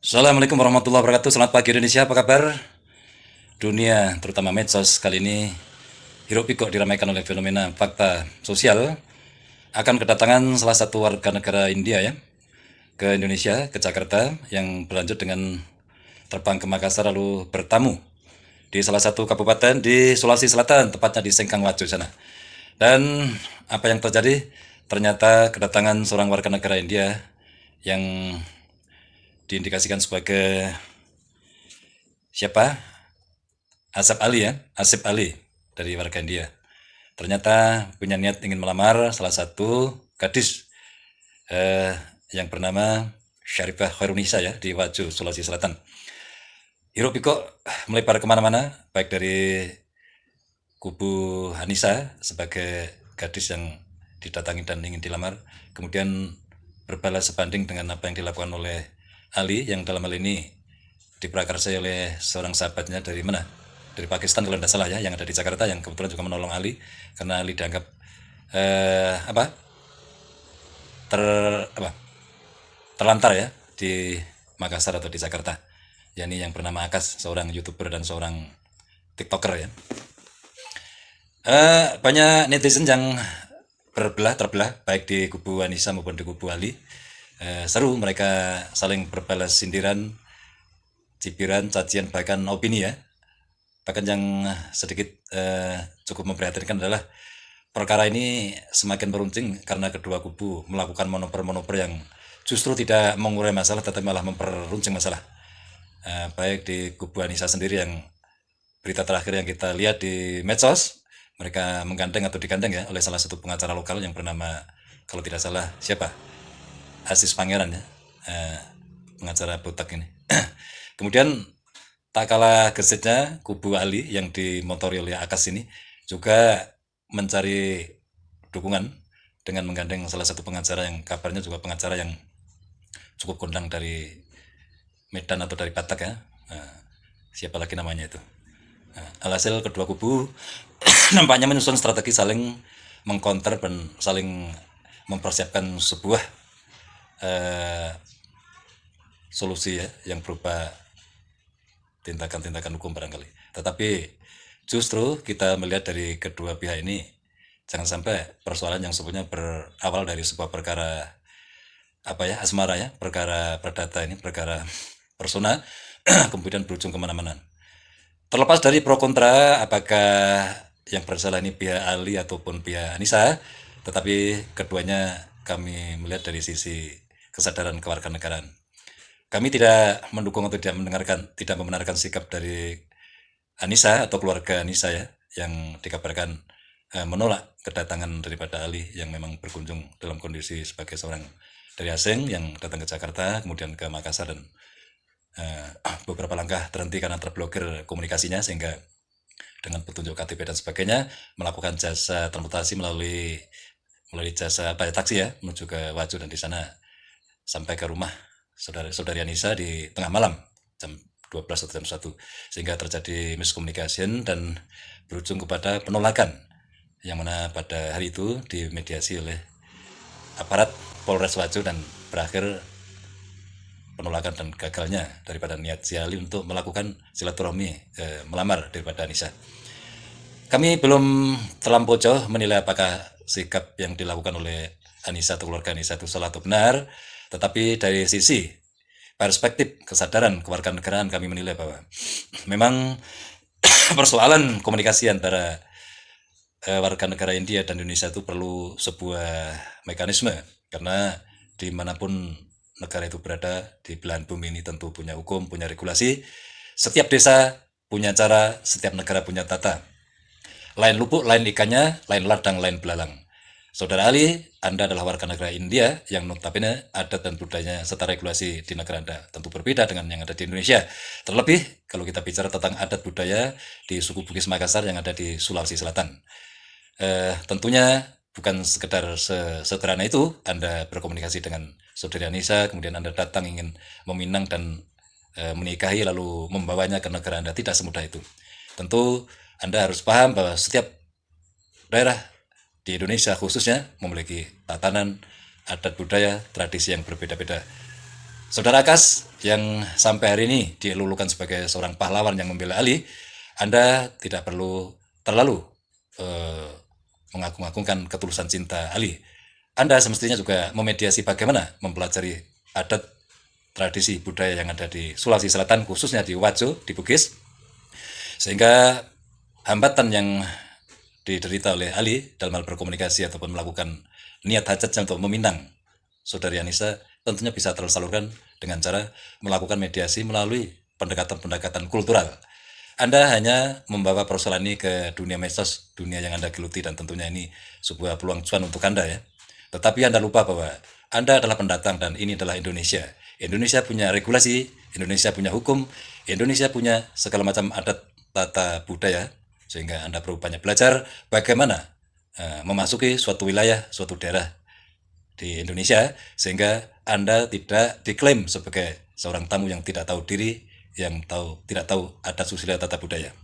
Assalamualaikum warahmatullahi wabarakatuh. Selamat pagi Indonesia, apa kabar? Dunia, terutama medsos kali ini hiruk pikuk diramaikan oleh fenomena fakta sosial akan kedatangan salah satu warga negara India ya ke Indonesia, ke Jakarta yang berlanjut dengan terbang ke Makassar lalu bertamu di salah satu kabupaten di Sulawesi Selatan, tepatnya di Sengkang Wajo sana. Dan apa yang terjadi? Ternyata kedatangan seorang warga negara India yang diindikasikan sebagai siapa? Asep Ali ya, Asep Ali dari warga India. Ternyata punya niat ingin melamar salah satu gadis eh, yang bernama Syarifah Khairunisa ya di Wajo, Sulawesi Selatan. Hiruk pikuk melebar kemana-mana, baik dari kubu Hanisa sebagai gadis yang didatangi dan ingin dilamar, kemudian berbalas sebanding dengan apa yang dilakukan oleh Ali yang dalam hal ini diprakarsai oleh seorang sahabatnya dari mana? Dari Pakistan kalau tidak salah ya, yang ada di Jakarta yang kebetulan juga menolong Ali karena Ali dianggap apa ter apa terlantar ya di Makassar atau di Jakarta. Yani yang bernama Akas, seorang youtuber dan seorang tiktoker ya. Banyak netizen yang terbelah baik di kubu Anissa maupun di kubu Ali. Seru mereka saling berbalas sindiran, cibiran, cacian bahkan opini ya. Bahkan yang sedikit cukup memprihatinkan adalah perkara ini semakin meruncing karena kedua kubu melakukan manuver-manuver yang justru tidak mengurai masalah tetapi malah memperuncing masalah. Baik di kubu Anissa sendiri yang berita terakhir yang kita lihat di medsos, mereka menggandeng atau digandeng ya oleh salah satu pengacara lokal yang bernama kalau tidak salah siapa? Aziz Pangeran ya. Eh, Pengacara botak ini. Kemudian tak kalah gesitnya kubu Ali yang dimotori oleh Akas ini juga mencari dukungan dengan menggandeng salah satu pengacara yang kabarnya juga pengacara yang cukup kondang dari Medan atau dari Batak ya. Siapa lagi namanya itu? Alhasil kedua kubu nampaknya menyusun strategi saling mengkonter dan saling mempersiapkan sebuah eh, solusi ya yang berupa tindakan-tindakan hukum barangkali. Tetapi justru kita melihat dari kedua pihak ini jangan sampai persoalan yang sebenarnya berawal dari sebuah perkara apa ya asmara ya, perkara perdata ini, perkara personal kemudian berujung kemana-mana. Terlepas dari pro kontra apakah yang bersalah ini pihak Ali ataupun pihak Anissa, tetapi keduanya kami melihat dari sisi kesadaran kewarganegaraan. Kami tidak mendukung atau tidak membenarkan sikap dari Anissa atau keluarga Anissa ya, yang dikabarkan menolak kedatangan daripada Ali yang memang berkunjung dalam kondisi sebagai seorang dari asing yang datang ke Jakarta, kemudian ke Makassar dan beberapa langkah terhenti karena terblokir komunikasinya sehingga dengan petunjuk KTP dan sebagainya melakukan jasa transportasi melalui jasa apa ya, taksi ya menuju ke Wajo dan di sana sampai ke rumah saudari Anissa di tengah malam jam 12 atau jam 1 sehingga terjadi miscommunication dan berujung kepada penolakan yang mana pada hari itu dimediasi oleh aparat Polres Wajo dan berakhir penolakan dan gagalnya daripada niat si Ali untuk melakukan silaturahmi melamar daripada Anissa. Kami belum terlampau jauh menilai apakah sikap yang dilakukan oleh Anissa atau keluarga Anissa itu salah atau benar, tetapi dari sisi perspektif kesadaran kewarganegaraan kami menilai bahwa memang persoalan komunikasi antara warga negara India dan Indonesia itu perlu sebuah mekanisme karena dimanapun negara itu berada di belahan bumi ini tentu punya hukum, punya regulasi. Setiap desa punya cara, setiap negara punya tata. Lain lupuk, lain ikannya, lain ladang, lain belalang. Saudara Ali, Anda adalah warga negara India yang notabene adat dan budayanya serta regulasi di negara Anda tentu berbeda dengan yang ada di Indonesia. Terlebih kalau kita bicara tentang adat budaya di suku Bugis Makassar yang ada di Sulawesi Selatan. Tentunya bukan sekedar sederhana itu Anda berkomunikasi dengan saudari Anissa, kemudian Anda datang ingin meminang dan menikahi lalu membawanya ke negara Anda, tidak semudah itu. Tentu Anda harus paham bahwa setiap daerah di Indonesia khususnya memiliki tatanan, adat budaya, tradisi yang berbeda-beda. Saudara Kas yang sampai hari ini dielulukan sebagai seorang pahlawan yang membela Ali, Anda tidak perlu terlalu eh, mengagung-agungkan ketulusan cinta Ali. Anda semestinya juga memediasi bagaimana mempelajari adat, tradisi, budaya yang ada di Sulawesi Selatan, khususnya di Wajo, di Bugis, sehingga hambatan yang diderita oleh Ali dalam hal berkomunikasi ataupun melakukan niat hajatnya untuk meminang Saudari Anissa tentunya bisa tersalurkan dengan cara melakukan mediasi melalui pendekatan-pendekatan kultural. Anda hanya membawa persoalan ini ke dunia medsos, dunia yang Anda geluti, dan tentunya ini sebuah peluang cuan untuk Anda ya. Tetapi Anda lupa bahwa Anda adalah pendatang dan ini adalah Indonesia. Indonesia punya regulasi, Indonesia punya hukum, Indonesia punya segala macam adat tata budaya, sehingga Anda perlu banyak belajar bagaimana memasuki suatu wilayah, suatu daerah di Indonesia, sehingga Anda tidak diklaim sebagai seorang tamu yang tidak tahu diri, yang tidak tahu adat susila tata budaya.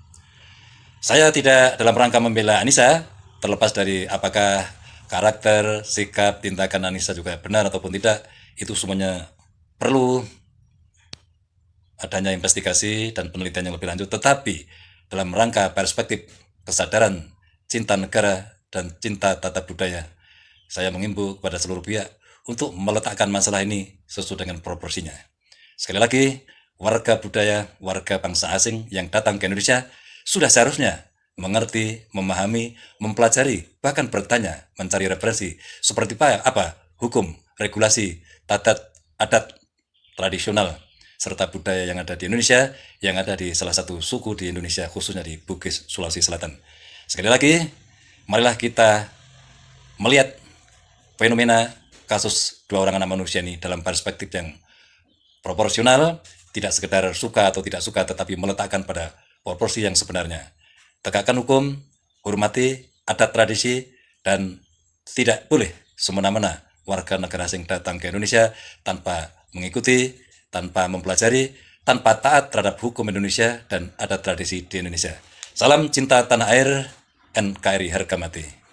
Saya tidak dalam rangka membela Anissa, terlepas dari apakah karakter, sikap, tindakan Anissa juga benar ataupun tidak, itu semuanya perlu adanya investigasi dan penelitian yang lebih lanjut. Tetapi dalam rangka perspektif kesadaran cinta negara dan cinta tata budaya, saya mengimbau kepada seluruh pihak untuk meletakkan masalah ini sesuai dengan proporsinya. Sekali lagi, warga budaya, warga bangsa asing yang datang ke Indonesia sudah seharusnya mengerti, memahami, mempelajari, bahkan bertanya, mencari referensi seperti apa hukum, regulasi, adat tradisional, serta budaya yang ada di Indonesia, yang ada di salah satu suku di Indonesia, khususnya di Bugis, Sulawesi Selatan. Sekali lagi, marilah kita melihat fenomena kasus dua orang anak manusia ini dalam perspektif yang proporsional, tidak sekedar suka atau tidak suka, tetapi meletakkan pada proporsi yang sebenarnya. Tegakkan hukum, hormati adat tradisi, dan tidak boleh semena-mena warga negara asing datang ke Indonesia tanpa mengikuti, tanpa mempelajari, tanpa taat terhadap hukum Indonesia dan adat tradisi di Indonesia. Salam cinta tanah air, NKRI harga mati.